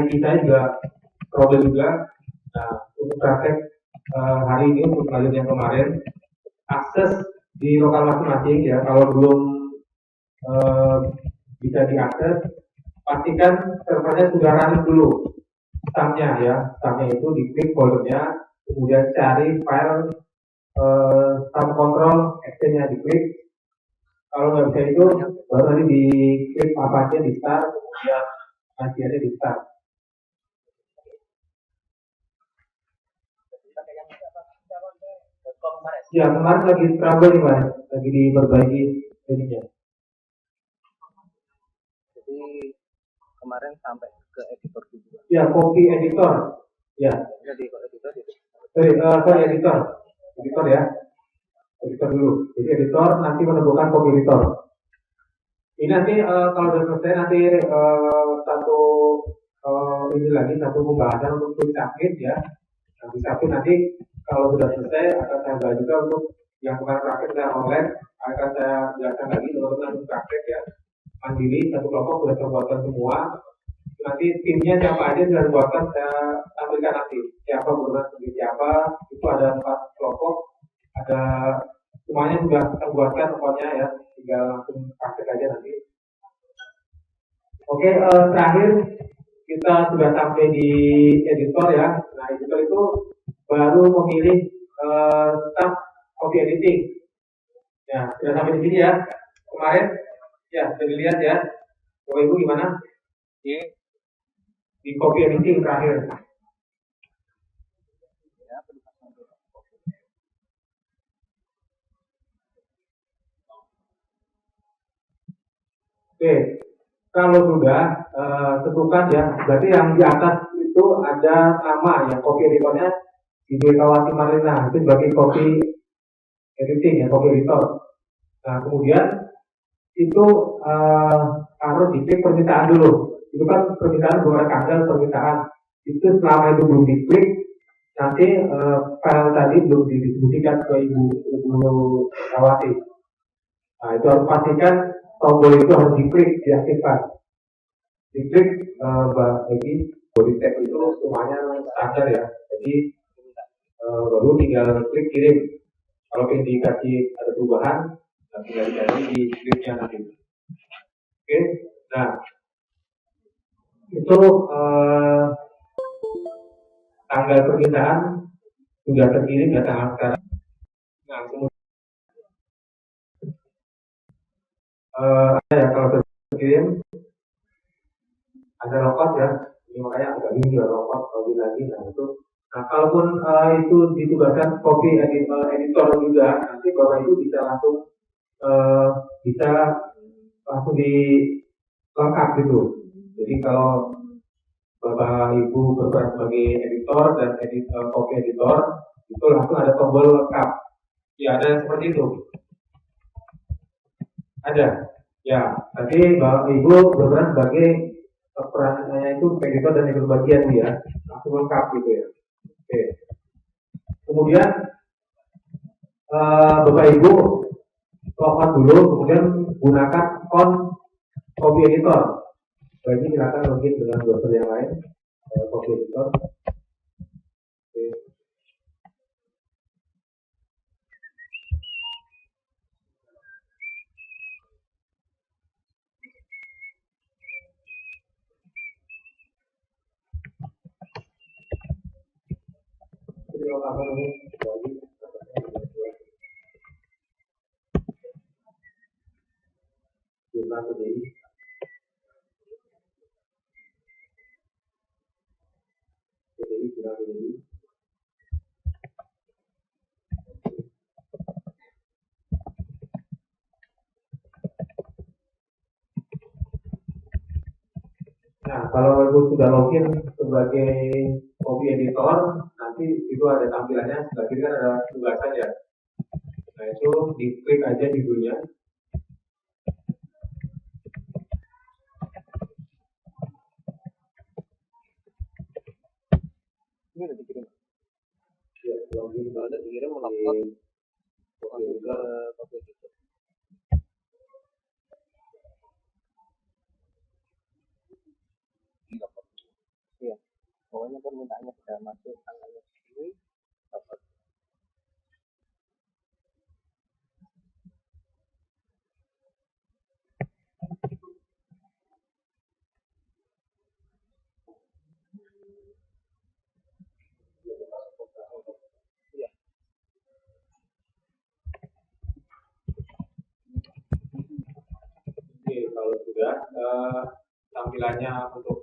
IT saya juga problem juga. Nah, untuk praktek hari ini untuk lanjut yang kemarin, akses di lokal masing-masing ya, kalau belum bisa diakses, pastikan servernya sudah running dulu. Startnya ya, startnya itu diklik foldernya, kemudian cari file sum control action-nya diklik. Kalau nggak bisa itu, baru nanti diklik apa aja di start, kemudian nanti ada di start. Ya, kemarin lagi trouble nih Mas, lagi diperbaiki jadinya. Jadi kemarin sampai ke editor juga. Ya, copy editor. Ya. Jadi kok editor itu? Sorry editor. Editor ya. Editor dulu. Jadi editor nanti menemukan copy editor. Ini nanti kalau sudah selesai nanti satu ini lagi satu pembahasan untuk quick submit ya. Quick submit nanti kalau sudah selesai akan saya bahas juga untuk yang kemarin praktek secara online akan saya jelaskan lagi teman-teman untuk praktek ya. Mandiri satu kelompok sudah terbuatkan semua. Nanti timnya siapa aja sudah terbuatkan saya tampilkan nanti. Siapa berurusan sendiri siapa itu ada 4 kelompok, ada semuanya sudah terbuatkan pokoknya ya. Tinggal langsung praktek aja nanti. Oke, terakhir kita sudah sampai di editor ya. Nah, editor itu baru memilih start copy editing. Ya, sudah sampai di sini ya. Kemarin ya sudah dilihat ya. Bapak Ibu gimana? Di copy editing terakhir. Oke, kalau sudah tentukan ya, berarti yang di atas itu ada nama ya, copy editornya Ibu Kawati Marlina, itu sebagai copy editing ya, copy editor. Nah, kemudian itu harus diklik permintaan dulu. Itu kan permintaan belum ada tanggal permintaan. Itu selama itu belum diklik, nanti file tadi belum didistribusikan ke Ibu Kawati. Nah, itu harus pastikan tombol itu harus diklik, diaktifkan. Diklik bagi body tag itu semuanya standar ya. Jadi baru tinggal klik kirim. Kalau indikasi ada perubahan, tinggal dikasih di scriptnya nanti. Oke, nah itu tanggal permintaan sudah terkirim ya tanggal sekarang. Nah, kemudian ya kalau terkirim ada logout ya, ini makanya agak bingung ya logout lagi. Nah itu, nah kalaupun itu ditugaskan copy editor juga, nanti bapak itu bisa langsung di lengkap gitu. Jadi kalau bapak ibu berperan sebagai editor dan copy editor, itu langsung ada tombol lengkap. Ya ada seperti itu. Ada. Ya, nanti bapak ibu berperan sebagai perannya itu editor dan editor bagian ya, langsung lengkap gitu ya. Oke. Kemudian bapak ibu login dulu, kemudian gunakan account copy editor. Bagi silakan login dengan browser yang lain, copy editor. Oke. Terima kasih. Terima kasih. Nah, kalau ibu sudah login sebagai copy editor, nanti itu ada tampilannya sebelah kiri kan ada tugasan ya. Nah itu diklik aja judulnya. Ini udah dikirim. Ya, login udah dikirim langsung ke copy editor. sudah masuk tanggalnya sini. Oke, kalau sudah tampilannya untuk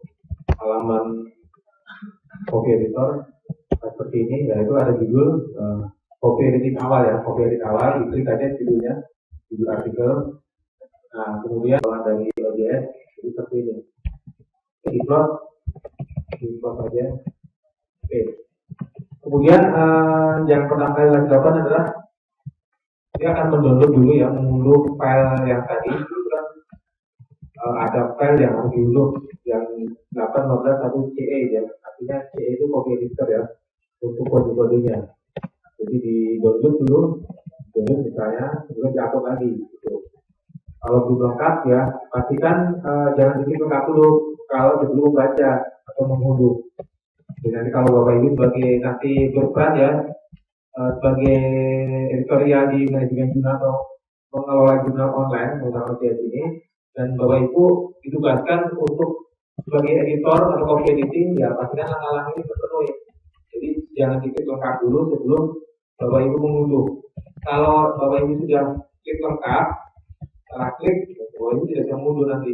halaman copy editor seperti ini, yaitu ada judul copy editing awal ya, copy edit awal, diklik aja judulnya, judul artikel. Nah, kemudian dari OJS jadi seperti ini. Di-plot aja. Oke. Kemudian yang pertama kali dilakukan adalah dia akan mendownload dulu ya, mengunduh file yang tadi. Ada file yang harus diunduh yang 8.15.1 CE ya, artinya CE itu copy editor ya untuk kode-kodenya. Jadi di download dulu, download misalnya, kemudian diupload lagi gitu. Kalau belum lengkap ya, pastikan jangan diklik lengkap dulu kalau sebelum membaca atau mengunduh. Jadi nanti kalau Bapak Ibu sebagai nanti berperan ya, sebagai editorial di manajemen jurnal atau mengelola jurnal online menggunakan OJS ini, dan Bapak Ibu ditugaskan untuk sebagai editor atau copy editing ya pastikan langkah-langkah ini terpenuhi. Jadi jangan diklik lengkap dulu sebelum Bapak Ibu mengunduh. Kalau Bapak Ibu sudah klik lengkap, setelah klik Bapak Ibu tidak bisa mengunduh nanti.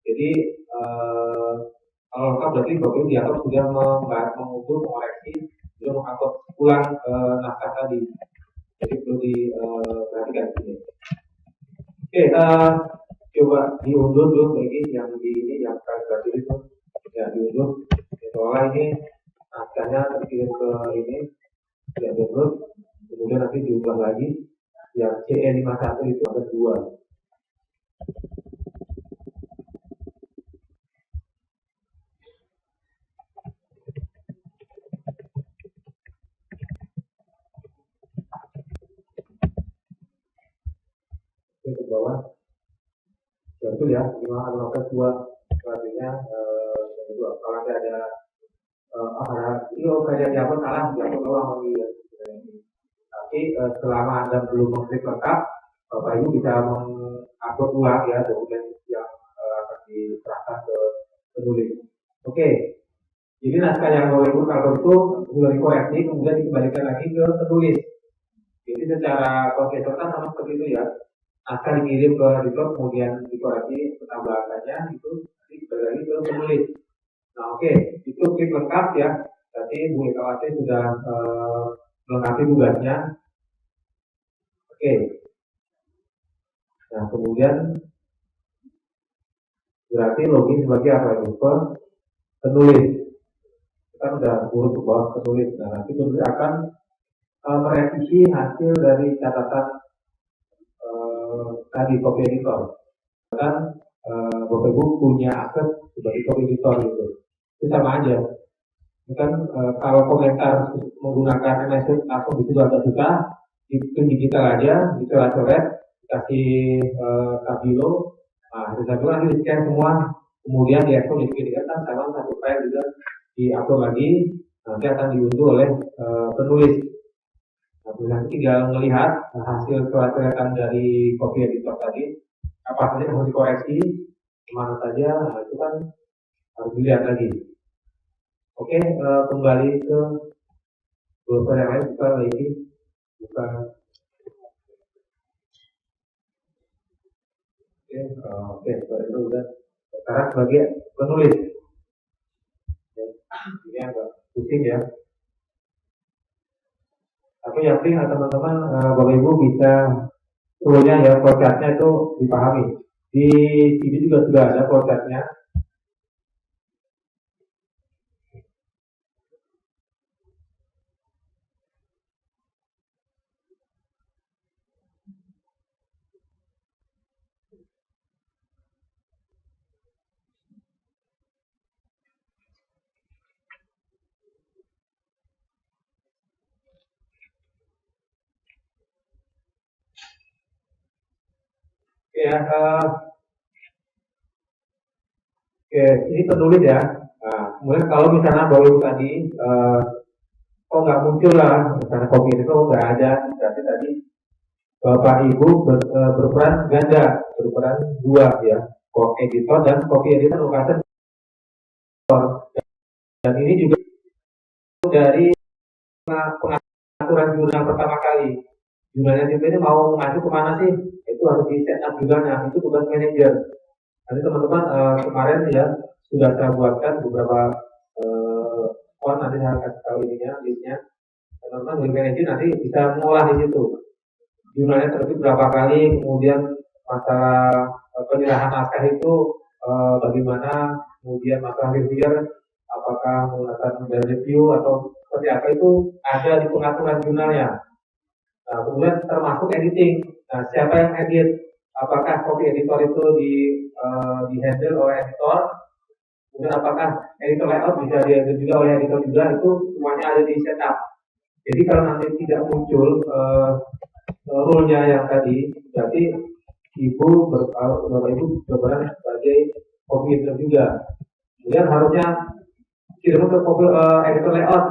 Jadi kalau lengkap berarti Bapak Ibu dianggap sudah mengunduh, mengoreksi, sudah mengupload ulang naskah tadi. Jadi perlu diperhatikan ini. Oke, coba diunduh dulu lagi yang di ini yang gratis itu ya diunduh. Soalnya ini naskahnya terkirim ke ini ya download, kemudian nanti diubah lagi yang CE51 itu ada 2. Ke bawah betul ya, 5.2 artinya yang kedua. Kalau nanti ada ini apa salah diupload ulang lagi ya. Tapi selama Anda belum mengklik lengkap, Bapak Ibu bisa mengupload ulang ya dokumen yang akan diserahkan ke penulis. Oke, jadi naskah yang Bapak Ibu kalau itu sudah dikoreksi kemudian dikembalikan lagi ke penulis. Jadi secara konseptual kan sama seperti itu ya. Naskah dikirim ke editor kemudian dikoreksi penambahannya itu nanti kembali lagi ke penulis. Nah oke, itu klik lengkap ya. Berarti Bu Ekawati sudah melengkapi tugasnya. Oke. Nah kemudian berarti login sebagai apa itu? Penulis. Kita udah urut ke bawah penulis. Nah nanti penulis akan merevisi hasil dari catatan tadi copy editor. Kan Bapak Ibu punya akses sebagai copy editor gitu. Itu sama aja. Kan kalau komentar menggunakan message langsung di situ agak susah, itu digital aja, dicoret-coret, dikasih tabilo, nah itu satu nanti di scan semua, kemudian diekspor di PDF kan sama satu file juga diupload lagi, nanti akan diunduh oleh penulis. Nah, nanti tinggal melihat hasil coret-coretan dari copy editor tadi, apa saja yang harus dikoreksi, kemana saja, nah itu kan harus dilihat lagi. Oke, kembali ke browser yang lain, buka lagi, buka. Oke, itu udah. Sekarang sebagai penulis, ya, ini agak pusing ya. Tapi yang penting teman-teman, Bapak Ibu bisa rule-nya ya, flowchart-nya itu dipahami. Di sini juga sudah ada flowchart-nya. Ya, oke, ini penulis ya. Nah, kemudian kalau misalnya Bapak Ibu tadi kok nggak muncul lah, misalnya kopi itu nggak ada, berarti tadi Bapak Ibu berperan ganda, berperan dua ya, kopi editor dan kopi editor lokator. Dan ini juga dari pengaturan jurnal pertama kali. Jurnalnya ini mau mengacu kemana sih? Itu harus di set up jurnalnya, itu tugas manajer. Nanti teman-teman kemarin ya sudah saya buatkan beberapa nanti saya kasih tahu ininya, listnya. Teman-teman dari manajer nanti bisa mengolah di situ. Jurnalnya terbit berapa kali, kemudian masalah penyerahan naskah itu bagaimana, kemudian masalah reviewer, apakah menggunakan review atau seperti apa, itu ada di pengaturan jurnalnya. Nah, kemudian termasuk editing. Nah, siapa yang edit? Apakah copy editor itu di handle oleh editor? Kemudian apakah editor layout bisa diedit juga oleh editor juga? Itu semuanya ada di setup. Jadi kalau nanti tidak muncul rule-nya yang tadi, berarti Bapak Ibu berperan sebagai copy editor juga. Kemudian harusnya kirim ke copy editor layout,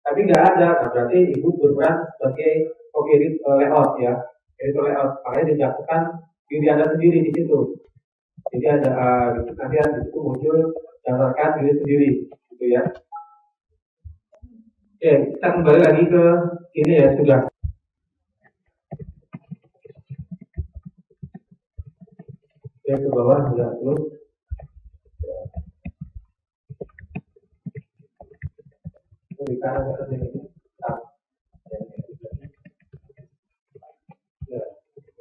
tapi nggak ada. Nah, berarti Ibu berperan sebagai copy editor layout ya, editor layout. Makanya dicatatkan diri Anda sendiri di situ. Jadi ada nanti di situ muncul daftarkan diri sendiri, gitu ya. Oke, kita kembali lagi ke ini ya, sudah. Oke, ke bawah sudah terus. Di kanan atas ini. Ya,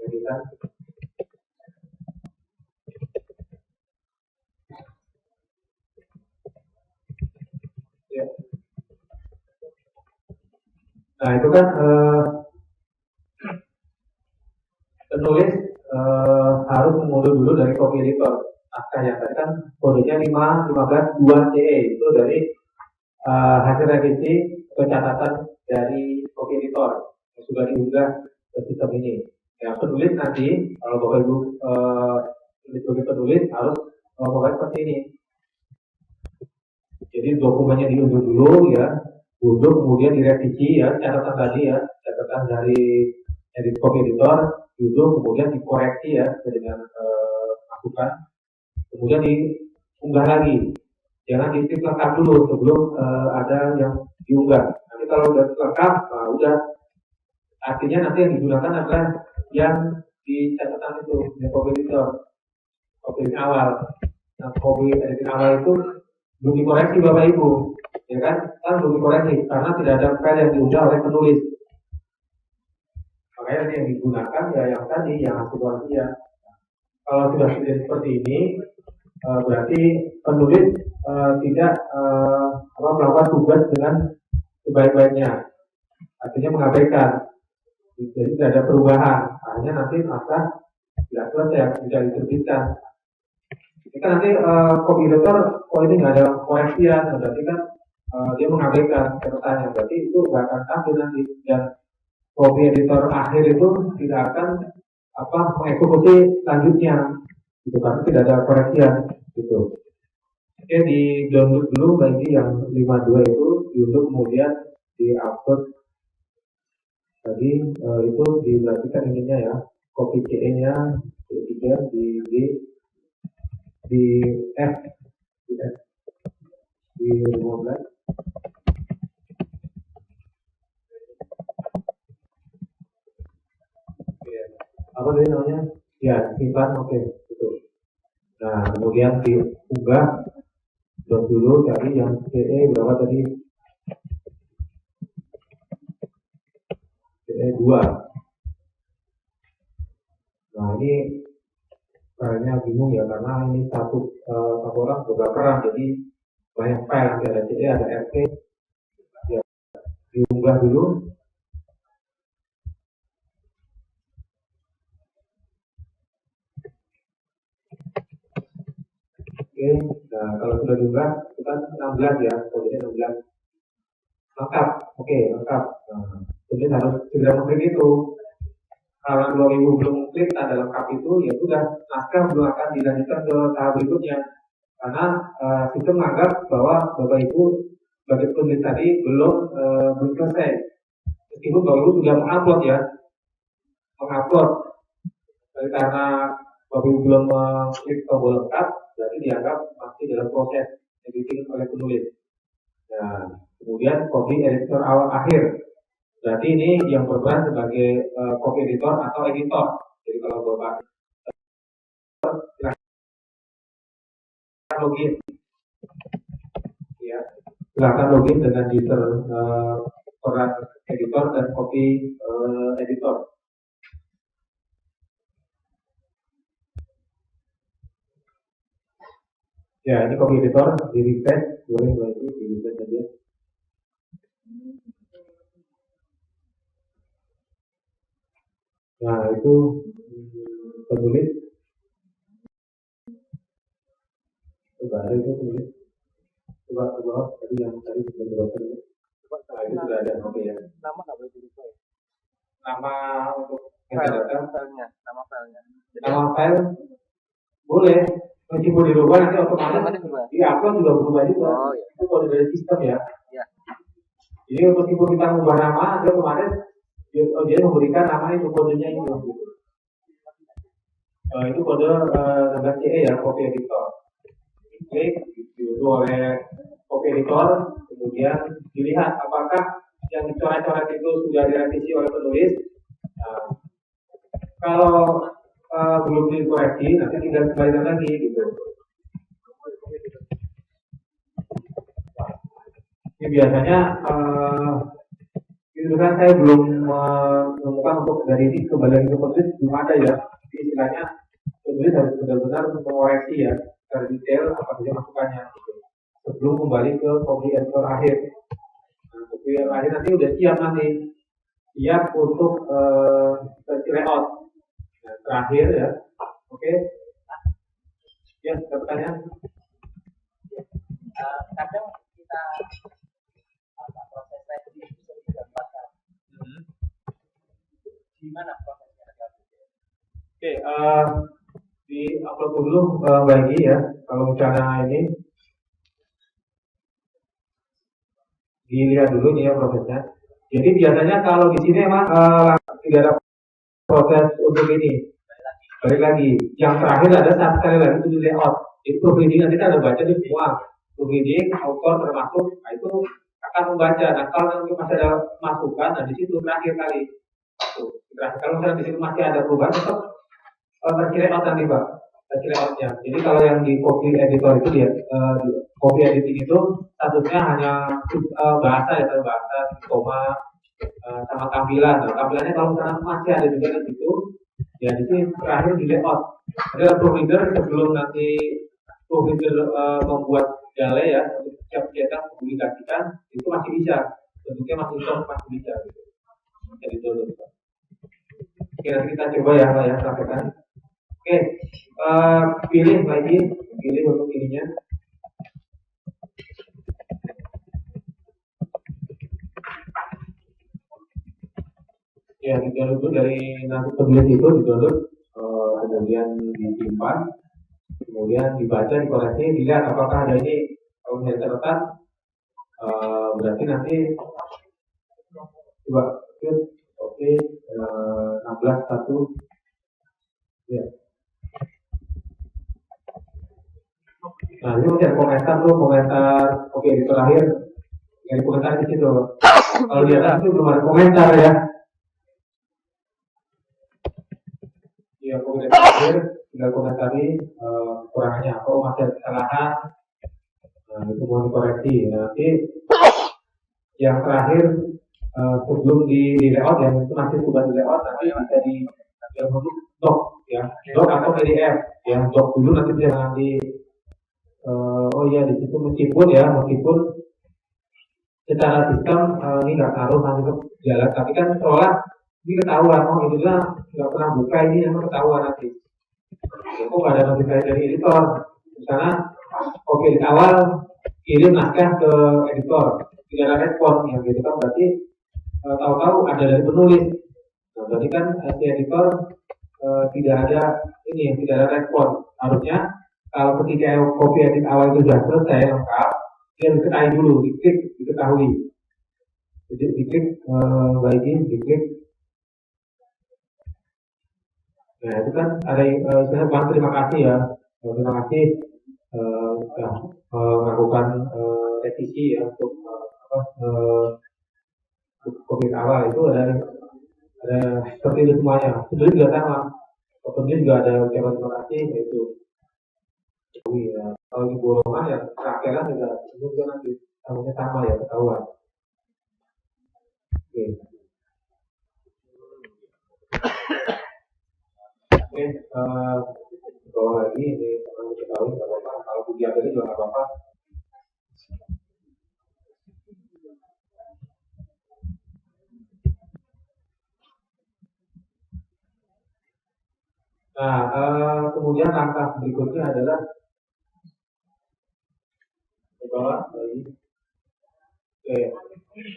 editan. Ya. Nah, itu kan penulis harus mengunduh dulu dari copy editor. Naskah yang tadi kan kodenya 5.15.2 CE, itu dari hasil revisi pencatatan dari copy editor yang sudah diunggah ke sistem ini. Ya, penulis nanti kalau Bapak Ibu sebagai penulis harus membuat seperti ini. Jadi dokumennya diunduh dulu ya, diunduh kemudian direvisi ya, catatan tadi ya, catatan dari copy editor, diunduh kemudian dikoreksi ya dengan masukan, kemudian diunggah lagi. Jangan di lengkap dulu sebelum ada yang diunggah. Nanti kalau udah lengkap, udah artinya nanti yang digunakan adalah yang di catatan itu, yang copy editor, copy awal. Nah, copy editing awal itu belum dikoreksi Bapak Ibu, ya kan belum dikoreksi karena tidak ada file yang diunggah oleh penulis. Makanya yang digunakan ya yang tadi, yang hasil ya. Kalau sudah seperti ini, berarti penulis tidak melakukan tugas dengan sebaik-baiknya, artinya mengabaikan, jadi tidak ada perubahan, hanya nanti naskah tidak selesai tidak diterbitkan. Jika nanti copy editor ini nggak ada koreksian, berarti kan dia mengabaikan catatannya, berarti itu nggak akan tampil nanti, dan copy editor akhir itu tidak akan mengeksekusi selanjutnya, gitu karena tidak ada koreksian, gitu. Oke, di download dulu bagi yang 52 itu, diunduh kemudian di upload tadi itu diperhatikan ininya ya, copy CE nya C3 di F di 15. Apa tadi namanya? Ya, simpan, oke, betul. Nah, kemudian diunggah dulu cari yang CE berapa tadi? CE 2. Nah, ini kayaknya bingung ya karena ini satu orang beberapa peran, jadi banyak file, nanti ada CE, ada RT. Ya, diunggah dulu. Oke, nah kalau sudah diunggah itu kan 16 ya, kodenya 16 lengkap. Oke, lengkap. Nah, kemudian harus segera mengklik itu. Kalau 2000 belum klik tanda lengkap itu, ya sudah, naskah belum akan dilanjutkan ke tahap berikutnya karena sistem menganggap bahwa Bapak Ibu sebagai penulis tadi belum selesai, meskipun Bapak Ibu sudah mengupload ya, tapi karena Bapak Ibu belum mengklik tombol lengkap, berarti dianggap masih dalam proses editing oleh penulis. Nah, kemudian copy editor awal akhir, berarti ini yang berperan sebagai copy editor atau editor. Jadi kalau Bapak login, ya, silakan login dengan user peran editor dan copy editor. Ya, ini copy editor, di refresh, boleh itu di refresh saja. Nah, itu penulis. Coba ada itu penulis. Coba ke bawah, tadi yang tadi sudah berapa ini? Nah, itu sudah ada, oke ya. Nama nggak boleh dirubah ya? Nama untuk Filenya, nama filenya. Nama file boleh, meskipun dirubah nanti otomatis di upload juga berubah juga. Oh, iya. Itu kode dari sistem ya. Iya. Jadi meskipun kita mengubah nama, dia otomatis dia memberikan nama itu kodenya itu. Itu kode 16CE ya, copy editor. Klik diunduh oleh copy editor, kemudian dilihat apakah yang dicoret-coret itu sudah direvisi oleh penulis. Nah, kalau belum dikoreksi, nanti tinggal kembalikan lagi gitu. Ini biasanya itu kan saya belum menemukan untuk dari ini kembali ke penulis belum ada ya. Jadi istilahnya penulis harus benar-benar mengoreksi ya secara detail apa saja masukannya gitu. Sebelum kembali ke copy editor akhir. Nah, copy editor akhir nanti udah siap nanti, siap untuk versi layout. Nah, terakhir ya, oke. Ya, ada pertanyaan? Kadang kita proses revisi itu bisa digambarkan. Gimana prosesnya? Oke, di upload dulu lagi ya. Kalau misalnya ini dilihat dulu nih ya prosesnya. Jadi biasanya kalau di sini emang tidak ada proses untuk ini. Balik lagi, yang terakhir ada satu kali lagi itu di layout. Itu proofreading nanti kita ada baca di semua. Proofreading, author termasuk, nah itu akan membaca. Nah kalau nanti masih ada masukan, nah di situ terakhir kali. Terakhir kalau misalnya di situ masih ada perubahan, tetap versi layout nanti Pak. Versi layoutnya. Jadi kalau yang di copy editor itu dia, di copy editing itu statusnya hanya bahasa ya, bahasa, koma, sama tampilan. Nah, tampilannya kalau misalnya masih ada juga di situ, ya di sini terakhir di layout. Ada provider sebelum nanti provider membuat gale ya untuk siap cetak publikasikan itu masih bisa, bentuknya masih bisa gitu. Jadi dulu. Oke, nanti kita coba ya Pak ya praktekkan. Oke, pilih lagi, pilih untuk ininya. Ya, di-download dulu dari nanti penulis itu di-download, kemudian disimpan, kemudian dibaca, dikoreksi, dilihat apakah ada ini. Kalau misalnya terletak, berarti nanti coba oke, 16.1 ya. Nah ini masih ada komentar tuh, komentar oke di terakhir yang komentar di situ. Kalau di atas itu belum ada komentar ya. Iya, komentar terakhir tinggal komentari kekurangannya apa, masih ada kesalahan. Nah itu mau dikoreksi. Nanti yang terakhir sebelum di layout ya, itu nanti sudah di layout nanti bisa di dalam bentuk doc ya, doc atau PDF ya. Doc dulu nanti bisa nanti oh iya di situ meskipun secara sistem ini nggak taruh nanti ke jalan, tapi kan seolah ini ketahuan, oh itu nggak pernah buka ini yang ketahuan nanti. Itu nggak ada notifikasi dari editor. Misalnya oke di awal kirim naskah ke editor, tidak ada respon ya gitu kan, berarti tahu-tahu ada dari penulis. Nah, berarti kan si editor tidak ada ini, tidak ada respon. Harusnya Kalau ketika copy edit awal itu sudah selesai lengkap, dia diketahui dulu, diklik, diketahui. Jadi diklik lagi, diklik. Nah itu kan ada saya bilang terima kasih ya, terima kasih sudah melakukan revisi ya untuk copy awal itu ada seperti itu semuanya. Itu juga sama. Opennya juga ada ucapan terima kasih yaitu ya. Kalau di golongan ya terakhirnya juga nanti tahunnya sama ya ketahuan. Oke. Oke, bawah lagi ini akan diketahui nggak apa-apa. Kalau ujian tadi juga nggak apa-apa. Nah, kemudian langkah berikutnya adalah ke bawah lagi. Oke,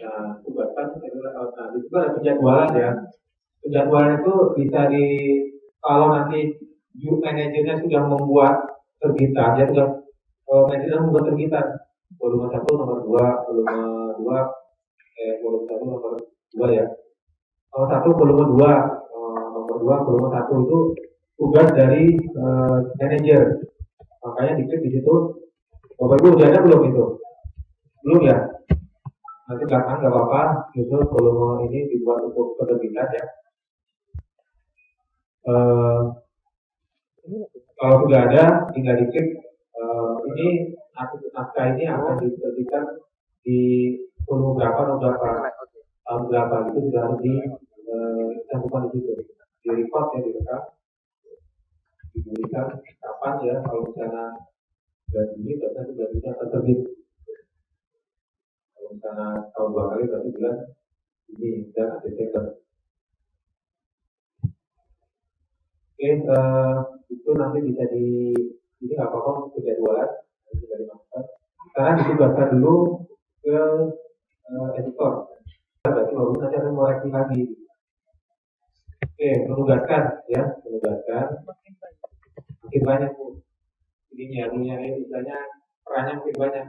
nah tugasan nah itu ada penjadwalan ya. Penjadwalan itu bisa kalau nanti manajernya sudah membuat terbitan, dia sudah manajernya membuat terbitan volume 1 nomor 2, volume 2 volume 1 nomor 2 ya. Nomor 1 volume 2 nomor 2 volume 1 itu tugas dari manajer. Makanya diklik di situ. Bapak Ibu udah ada belum itu? Belum ya? Nanti belakang nggak apa-apa, justru volume ini dibuat untuk penerbitan ya. Kalau sudah ada, tinggal diklik. Ini naskah ini akan diterbitkan di volume berapa, tahun berapa itu sudah harus dicantumkan di situ. Di record ya, direkam, diberikan kapan ya, kalau misalnya bulan ini berarti sudah bisa terbit. Kalau misalnya tahun 2 kali berarti bulan ini dan Desember. Oke, itu nanti bisa ini nggak apa-apa penjadwalan bisa dimasukkan. Sekarang ditugaskan dulu ke editor. Berarti baru nanti akan koreksi lagi. Oke, menugaskan ya, menugaskan. Makin banyak Bu. Ininya, misalnya perannya makin banyak.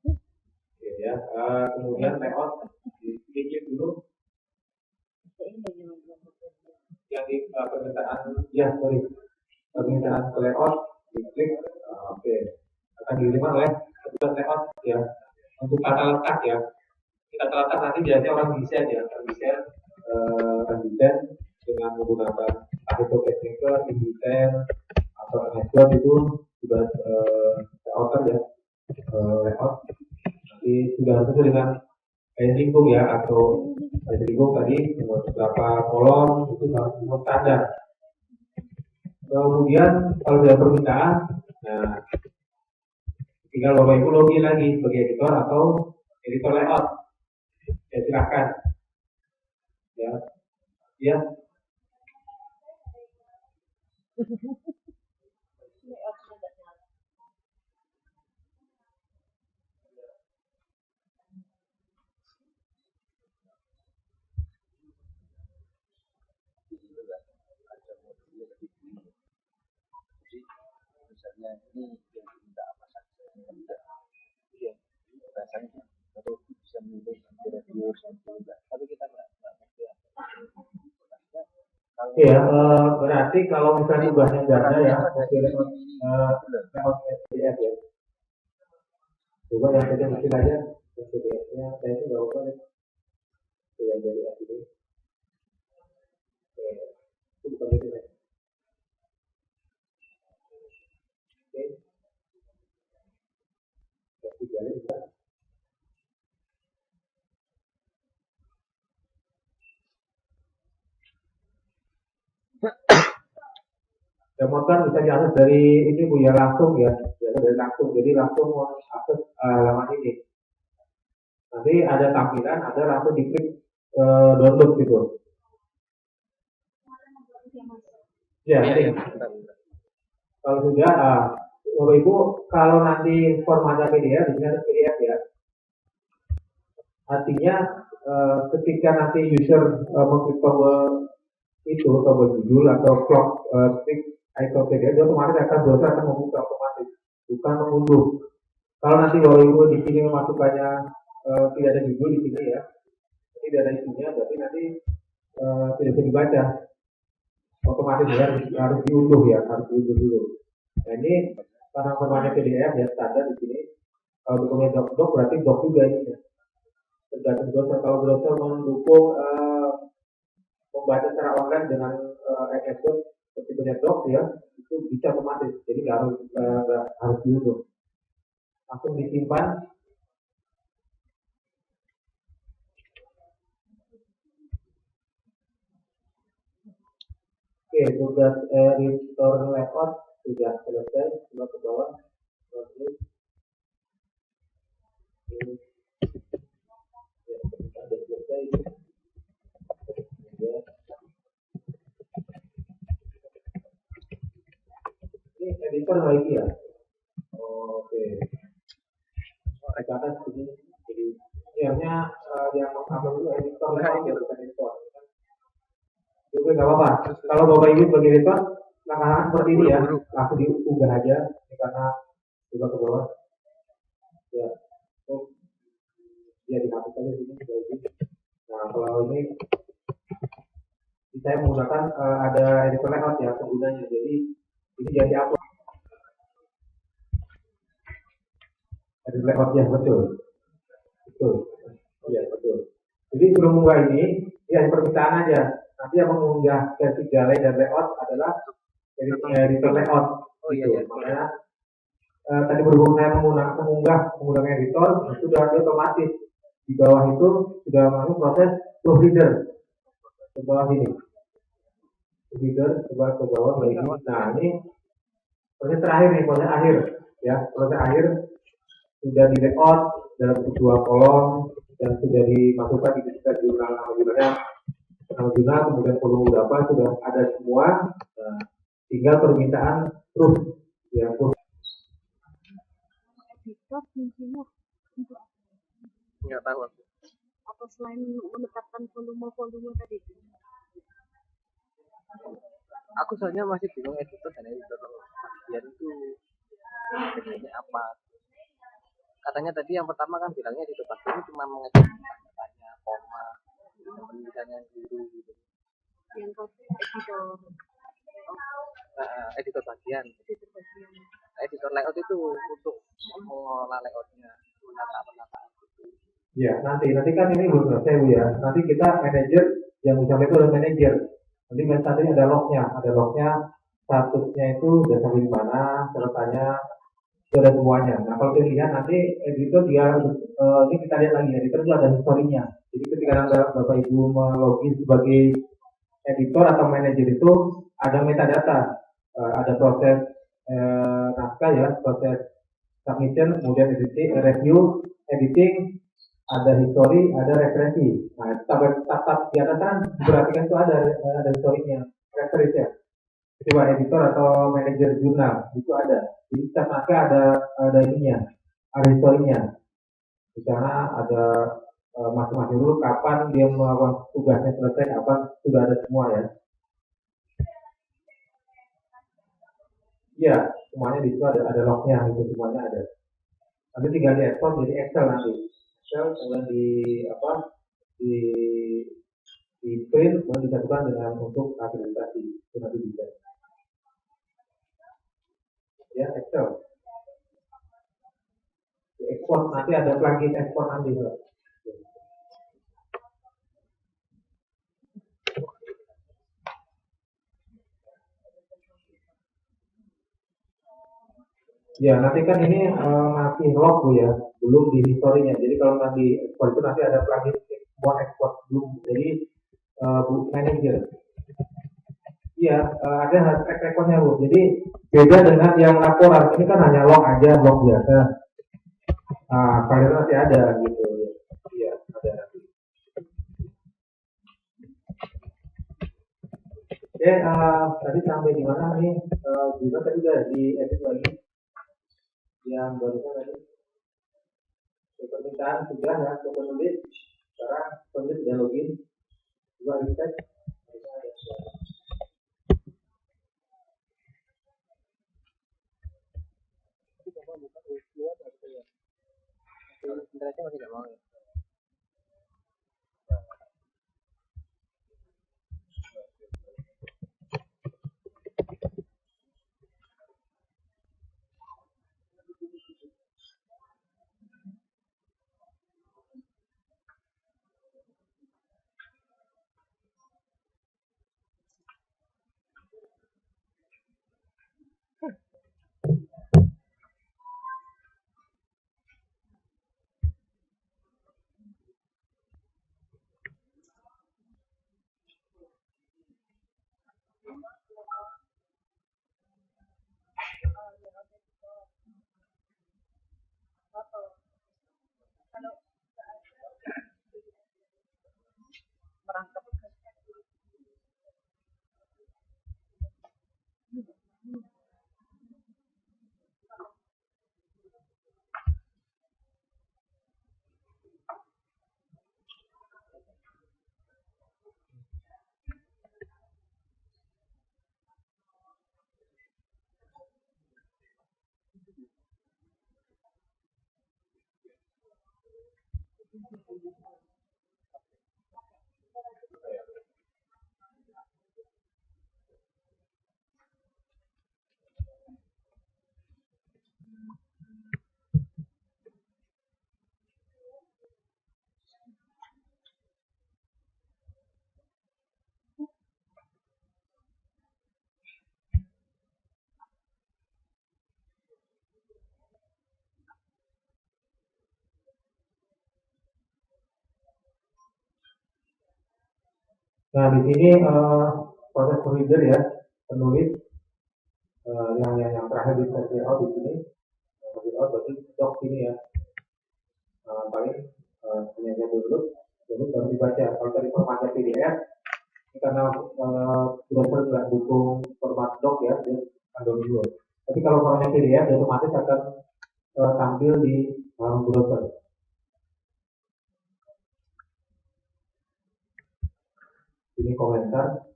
Oke ya, kemudian layout diklik dulu. Yang di permintaan permintaan ke layout diklik. Oke, akan diterima oleh petugas layout ya. Untuk tata letak ya, tata letak nanti biasanya orang desain ya, akan desain dengan menggunakan Adobe Pacemaker, InDesign atau MS itu juga layouter ya, layout nanti sudah sesuai dengan lingkung ya, atau lingkung tadi beberapa kolom itu semua standar. Kemudian kalau ada permintaan, nah tinggal Bapak Ibu login lagi sebagai editor atau editor layout. Ya silakan. Ya. Ya. Misalnya ini yang diminta apa saja, iya, rasanya atau bisa memilih review tapi kita nggak ngerti ya. Berarti kalau misalnya tugasnya ganda ya, lewat PDF ya. Coba yang kecil aja, PDF-nya, saya itu nggak usah nih. Yang PDF ini. Itu bukan PDF. Oke. Tiga ini juga. Remote kan bisa diakses dari ini Bu ya, langsung ya, dari langsung, jadi langsung mau akses halaman ini. Nanti ada tampilan, ada langsung diklik download gitu. Ya, ini. Kalau sudah, Bapak Ibu, kalau nanti formatnya PDF, di sini ada PDF ya. Artinya ketika nanti user mengklik tombol itu tombol judul atau clock speak atau PDF, dia otomatis akan browser akan membuka otomatis, bukan mengunduh. Kalau nanti Bapak Ibu di sini memasukkannya tidak ada judul di sini ya, tidak ada isinya, berarti nanti tidak bisa dibaca, otomatis ya harus diunduh ya, harus diunduh dulu. Nah ini karena formatnya PDF ya standar di sini. Kalau dokumen doc berarti doc juga ini ya. Tergantung browser. Kalau browser mendukung membaca secara online dengan MS Word seperti punya doc ya, itu bisa otomatis. Jadi nggak harus diunduh. Langsung disimpan. Oke, tugas editor layout sudah selesai. Coba ke bawah. Terus sudah selesai. Ya. Ini editor lagi ya. Oke. Di atas sini. Jadi ini hanya yang mengupload dulu editor layout ya, bukan editor. Oke, nggak apa-apa. Kalau Bapak Ibu sebagai editor, langkah seperti ini ya, langsung diunggah aja. Ini karena coba ke bawah. Ya, ya dihapus aja sini. Nah, kalau ini saya menggunakan ada editor layout ya penggunanya. Jadi ini jadi upload. Editor layout ya, betul. Betul. Iya, betul. Jadi sebelum mengunggah ini, ya permintaan aja. Nanti yang mengunggah versi gale dan layout adalah editor layout. Oh iya, iya. Makanya tadi berhubung saya menggunakan editor, sudah otomatis di bawah itu sudah masuk proses proofreader ke bawah ini. Proofreader coba ke bawah lagi. Nah ini proses terakhir nih, proses akhir ya. Proses akhir sudah di layout dalam dua kolom dan sudah dimasukkan di jurnal nama jurnal, kemudian volume berapa sudah ada semua. Nah, tinggal permintaan proof ya, proof. Editor kuncinya untuk Nggak tahu aku. apa selain menetapkan volume tadi? Aku soalnya masih bingung editor dan editor bagian itu bedanya apa. Katanya tadi yang pertama kan bilangnya editor bagian cuma mengedit tanya koma, penulisannya biru gitu. Yang editor Editor bagian. Editor layout itu untuk mengelola layoutnya, menata gitu. Ya, nanti kan ini belum selesai Bu ya. Nanti kita manajer yang ucap itu adalah manajer. Nanti satunya ada lognya, statusnya itu sudah sampai di mana, catatannya sudah semuanya. Nah kalau kita lihat nanti editor dia ini kita lihat lagi editor itu ada historinya. Jadi ketika Bapak Ibu melogin sebagai editor atau manajer itu ada metadata, ada proses naskah ya, proses submission, kemudian review, editing, ada history, ada referensi. Nah, tab di atas kan diperhatikan itu ada historinya, referensi ya. Coba editor atau manajer jurnal itu ada. Jadi setiap naskah ada ininya, ada historinya. Di sana ada masing-masing dulu kapan dia melakukan tugasnya selesai, kapan sudah ada semua ya. Iya, semuanya di situ ada lognya, itu semuanya ada. Nanti tinggal di export jadi Excel nanti. Excel kemudian di print kemudian disatukan dengan untuk akreditasi itu nanti bisa. Ya Excel. Di export nanti ada plugin export nanti. Ya nanti kan ini masih log Bu ya, belum di historinya. Jadi kalau nanti ekspor itu nanti ada plugin export belum. Jadi Bu manager. Iya ada track recordnya Bu. Jadi beda dengan yang laporan. Ini kan hanya log aja, log biasa. Nah filenya masih ada gitu. Iya ada. Oke, tadi sampai di mana nih? Juga tadi udah diedit lagi. Yang barusan tadi permintaan sudah ya ke penulis. Sekarang penulis sudah login, coba reset. internetnya masih nggak mau ya. Nah, di sini proses prosedur ya, penulis yang terakhir di versi out di sini, versi out berarti doc ini ya, paling hanya dulu baru dibaca. Kalau dari formatnya PDF, ini karena browser nggak dukung format doc ya, dia akan dulu. Tapi kalau formatnya PDF, dia otomatis akan tampil di browser. Ini komentar,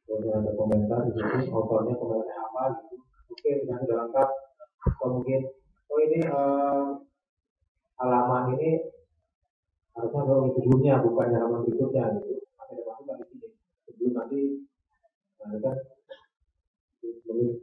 kemudian ada komentar di sini, autornya komentarnya apa gitu. Oke, dengan sudah lengkap. Atau mungkin, oh ini halaman ini harusnya kalau sebelumnya bukan halaman berikutnya gitu. Ada masukkan di sini sebelum nanti kan sebelum.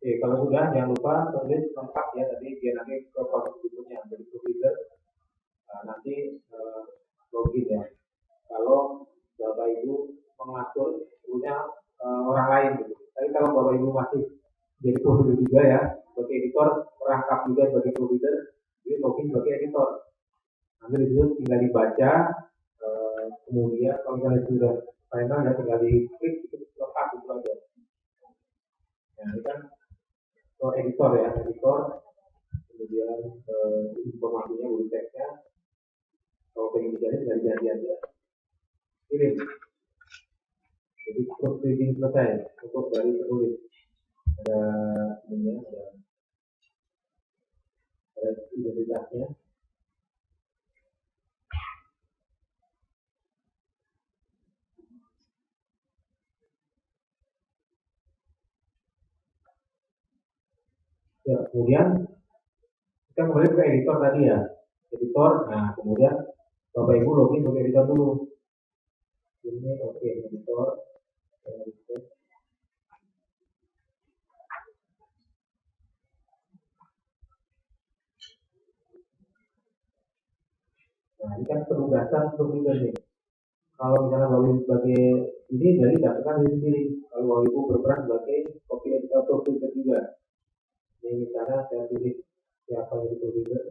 Oke, kalau sudah jangan lupa tulis lengkap ya tadi biar nanti ke proses berikutnya jadi provider nanti login ya. Kalau Bapak Ibu mengatur punya orang lain gitu. Tapi kalau Bapak Ibu masih jadi provider juga ya, sebagai editor merangkap juga sebagai provider, jadi login sebagai editor. Nanti di situ tinggal dibaca, kemudian kalau misalnya sudah final ya tinggal diklik itu lengkap itu aja. Nah ini kan editor ya, editor, kemudian informasinya, body text-nya, kalau pengen dijadiin dari jadi aja, kirim. Jadi proofreading selesai untuk dari penulis. Ada ininya, ada identitasnya. Ya, kemudian kita kembali ke editor tadi ya, editor. Nah, kemudian Bapak Ibu login untuk editor dulu. Ini oke, editor. ini kan penugasan untuk leader nih. Kalau misalnya Bapak Ibu sebagai ini dari dapatkan diri sendiri. Kalau Bapak Ibu berperan sebagai copy editor producer juga. Ini misalnya saya pilih siapa yang producer.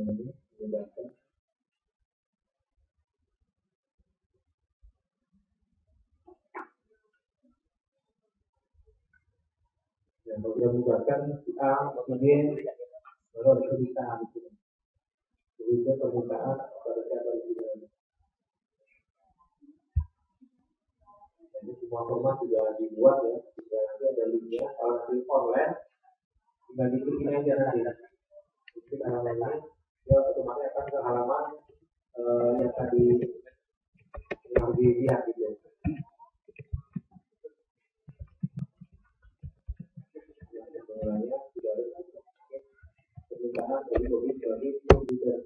Ini menjelaskan. Dan kalau sudah menjelaskan kita kemudian baru ada permintaan di sini. Producer permintaan pada siapa juga. Jadi semua format sudah dibuat ya. Sudah nanti ada linknya. Kalau nanti online, tinggal diklik aja nanti. Klik halaman lain, dia otomatis akan ke halaman yang tadi yang dilihat gitu. Yang pengelolanya sudah ada permintaan dari produser.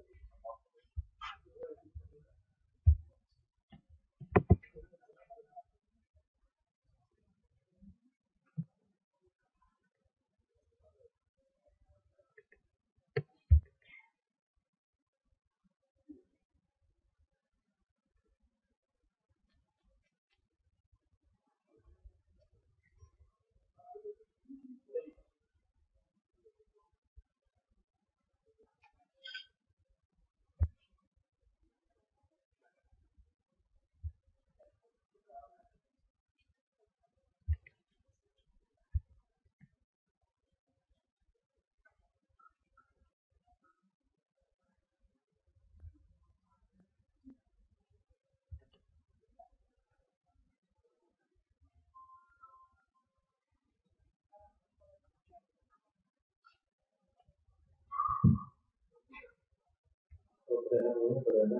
Perdana.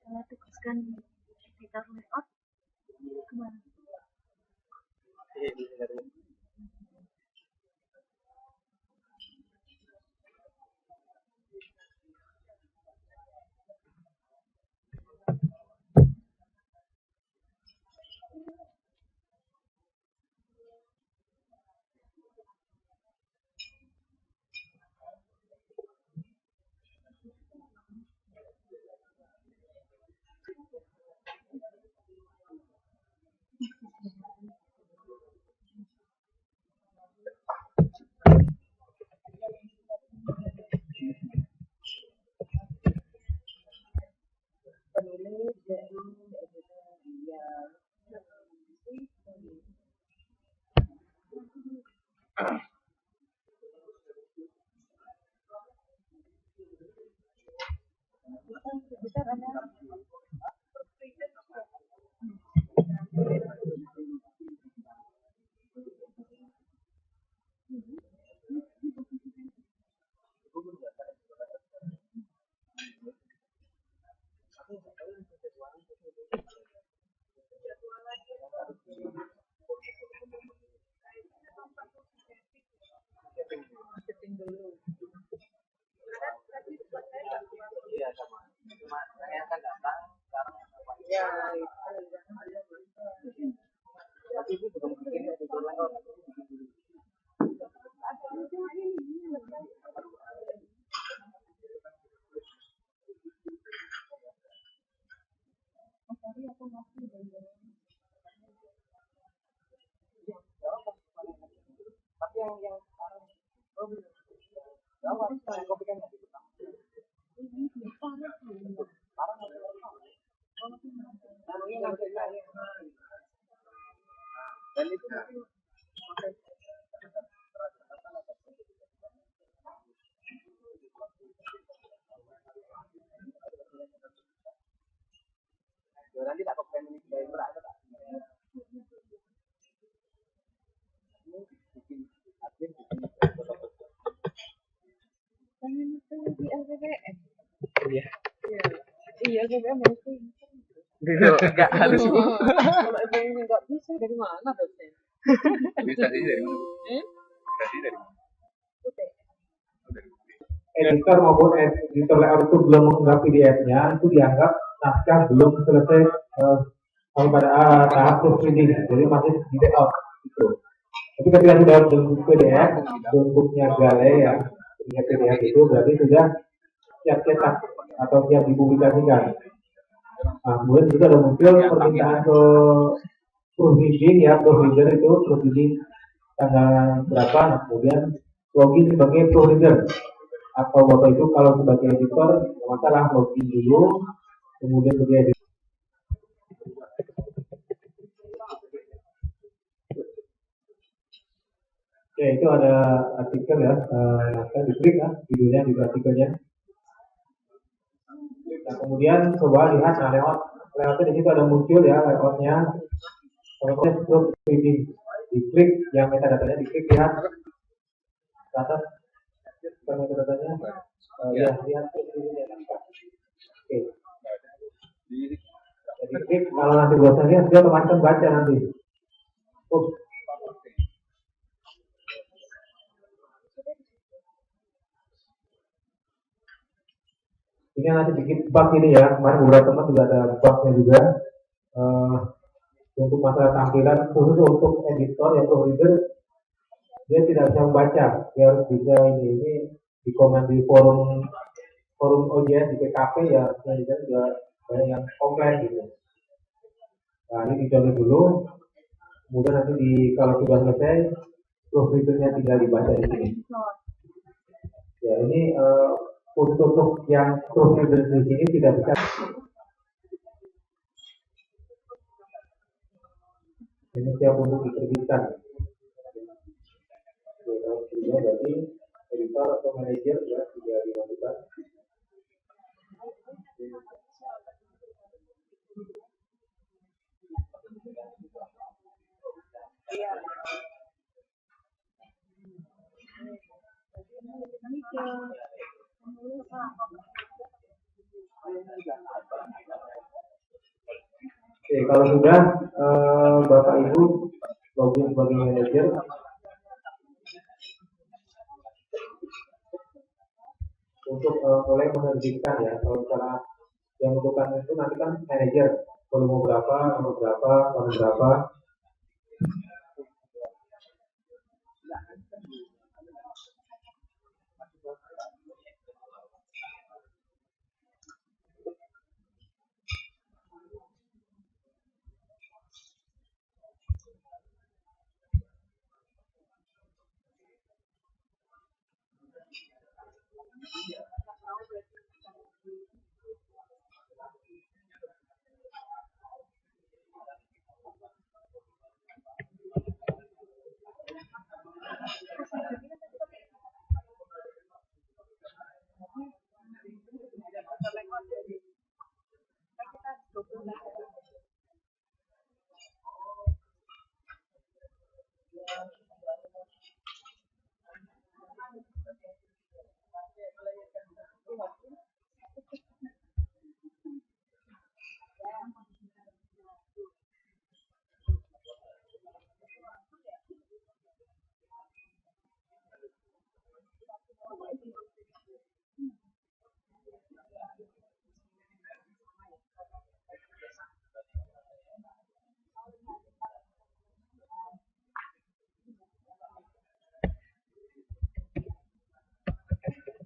Kalau tugaskan editor layout kemana? Iya sama. Cuma saya kan datang sekarang ya tapi itu belum bikin editor layout. Tapi yang sekarang kopi kan nggak gitu. Dan itu nanti tak kopi ini dari berat. Pengen itu di LPPN. Iya. Iya, LPPN itu. Enggak harus. Kalau LPPN nggak bisa dari mana dosen? Bisa sih dari mana? Eh? Tadi dari mana? Editor maupun editor layout itu belum mengunggah PDF-nya, itu dianggap naskah belum selesai sampai pada tahap proofreading, jadi masih di layout gitu. Tapi ketika sudah bentuk PDF, bentuknya gale ya, bentuknya PDF itu berarti sudah siap cetak atau siap dipublikasikan. Nah, kemudian juga ada muncul permintaan ke proofreading ya, proofreader itu proofreading tanggal berapa, nah, kemudian login sebagai proofreader. Atau Bapak itu kalau sebagai editor nggak masalah, login dulu kemudian menjadi editor. Ya itu ada artikel ya, saya diklik ya judulnya di artikelnya. Nah kemudian coba lihat nah, layoutnya di situ ada muncul ya layoutnya, proses proofreading, diklik yang metadatanya, diklik lihat ke atas bukan metadatanya, ya lihat proofreadingnya. Oke. Jadi klik kalau nanti bosannya dia otomatis baca nanti. Ini nanti bikin bug ini ya, kemarin beberapa teman juga ada bugnya juga. Untuk masalah tampilan khusus untuk editor yang proofreader dia tidak bisa membaca, dia harus bisa ini di komen di forum OJS di PKP ya, juga banyak yang komplain gitu. Nah ini dicoba dulu, kemudian nanti kalau sudah selesai proofreadernya tinggal dibaca di sini. Ya ini untuk yang proofreader di sini tidak bisa. Ini siap untuk diterbitkan. Kalau sudah berarti editor atau manajer ya sudah dilakukan. Oke, kalau sudah Bapak Ibu login sebagai manajer, untuk mulai menerbitkan ya. Kalau cara yang menentukan itu nanti kan manajer volume berapa, nomor berapa, tahun berapa.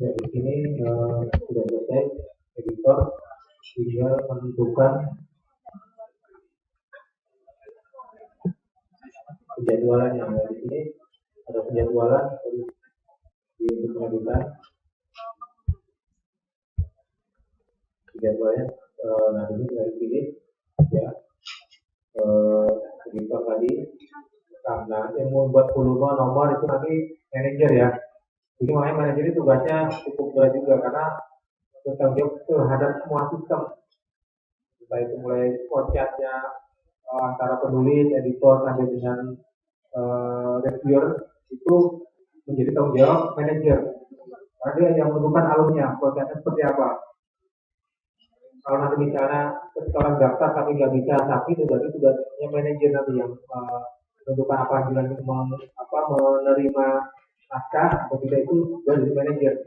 Ya, di sini sudah selesai editor tinggal menentukan penjadwalannya. Ya, di sini ada penjadwalan di untuk pengajukan jadwalnya. Nah ini tinggal dipilih ya editor tadi. Nah yang membuat volume nomor itu nanti manajer ya. Jadi makanya manajer itu tugasnya cukup berat juga karena bertanggung jawab terhadap semua sistem, baik itu mulai chatnya antara penulis, editor sampai dengan reviewer itu menjadi tanggung jawab manajer. Karena dia yang menentukan alurnya, prosesnya seperti apa. Kalau nanti misalnya ketika orang daftar tapi nggak bisa sakit, itu berarti tugasnya manajer nanti yang menentukan apa hasilnya, menerima naskah atau tidak itu dari manajer.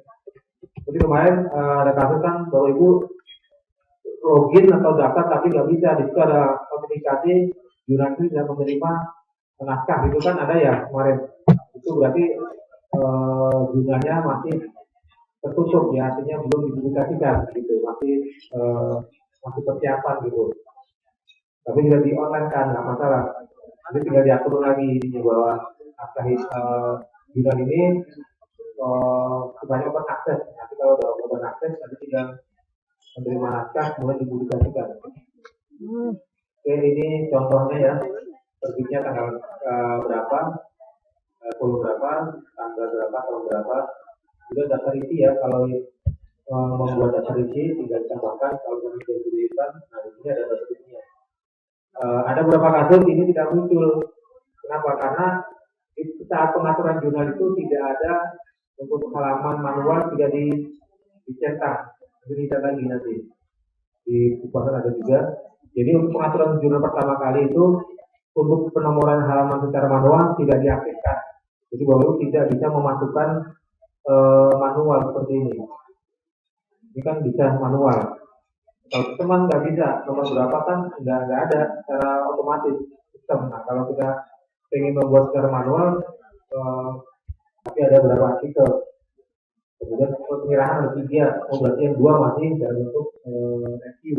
Jadi kemarin ada kasus kan bahwa ibu login atau daftar tapi nggak bisa, di situ ada komunikasi jurnal itu tidak menerima naskah, itu kan ada ya kemarin. Itu berarti jurnalnya masih tertutup ya, artinya belum dipublikasikan gitu, masih persiapan gitu. Tapi sudah di online kan, nggak masalah. Jadi tinggal diatur lagi ini bahwa naskah jurnal ini sebanyak open akses. Nanti kalau udah open akses, nanti tinggal menerima naskah mulai dipublikasikan. Oke, ini contohnya ya, terbitnya tanggal berapa, volume berapa, tanggal berapa, tahun berapa. Juga daftar isi ya, kalau membuat daftar isi tinggal ditambahkan, kalau sudah diberikan, nah di sini ada daftar isinya. Ada beberapa kasus ini tidak muncul. Kenapa? Karena saat pengaturan jurnal itu tidak ada untuk halaman manual, tidak dicetak, jadi tidak lagi nanti di kupasan ada juga. Jadi untuk pengaturan jurnal pertama kali itu untuk penomoran halaman secara manual tidak diaktifkan. Jadi bahwa tidak bisa memasukkan manual seperti ini. Ini kan bisa manual. Kalau teman nggak bisa, nomor berapa kan nggak ada secara otomatis sistem. Nah kalau kita ingin membuat secara manual, tapi ada beberapa artikel. Kemudian penyerahan ada 3, berarti yang 2 masih dalam bentuk review.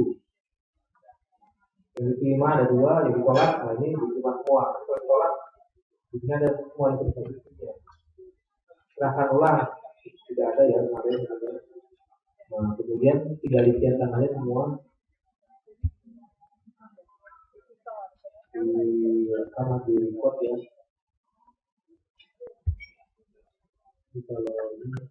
Yang diterima ada 2, yang ditolak, nah ini diterima semua. Kalau ditolak, di sini ada semua informasinya. Serahkan ulang, tidak ada ya kemarin. Nah, kemudian tinggal diisikan tangannya semua sama di record ya. Kalau ini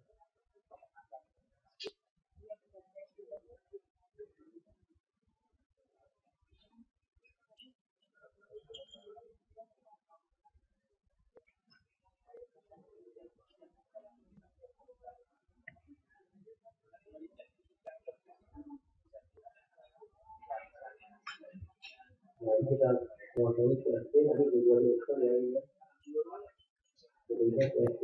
Nah, ini kita mewakili PSP nanti dua ekor ya ini. Kemudian PSP.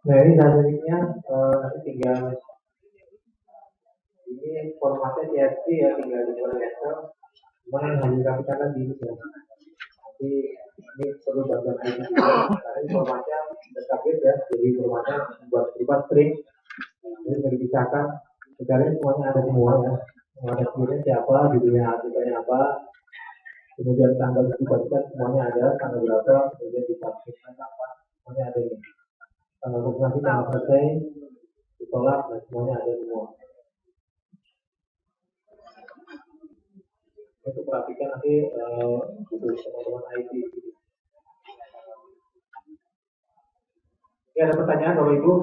Nah ini selanjutnya nanti tinggal ini formatnya CSV ya, tinggal di Excel. Cuman yang harus dirapikan lagi ya. Nanti ini perlu bantuan IT juga karena ini formatnya database ya, jadi formatnya buat string. Jadi bisa dipisahkan. Sekarang semuanya ada semua ya. Ada filenya siapa, judulnya artikelnya apa, kemudian tanggal dibagikan semuanya ada, tanggal berapa, kemudian ditafsirkan apa, semuanya ada nih. Tanggal konfirmasi, tanggal selesai, ditolak, dan semuanya ada semua. Itu perhatikan nanti untuk teman-teman IT. Ya, ada pertanyaan Bapak Ibu?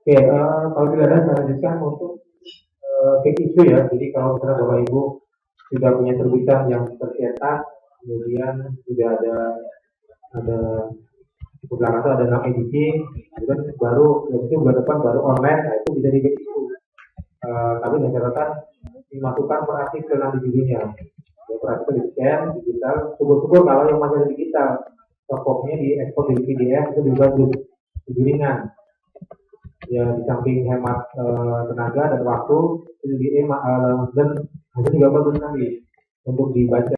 Oke, kalau tidak ada saya lanjutkan untuk back issue ya. Jadi kalau misalnya Bapak Ibu sudah punya terbitan yang tercetak, kemudian sudah ada belakang itu ada 6 edisi, kemudian baru itu bulan depan baru online, nah itu bisa di back issue. Tapi dengan catatan dimasukkan per artikel nanti judulnya. Ya, per artikel di scan digital. Syukur-syukur kalau yang masih ada digital, stoknya di ekspor di PDF itu juga lebih ringan. Ya di samping hemat tenaga dan waktu, dan hasil juga bagus nanti untuk dibaca.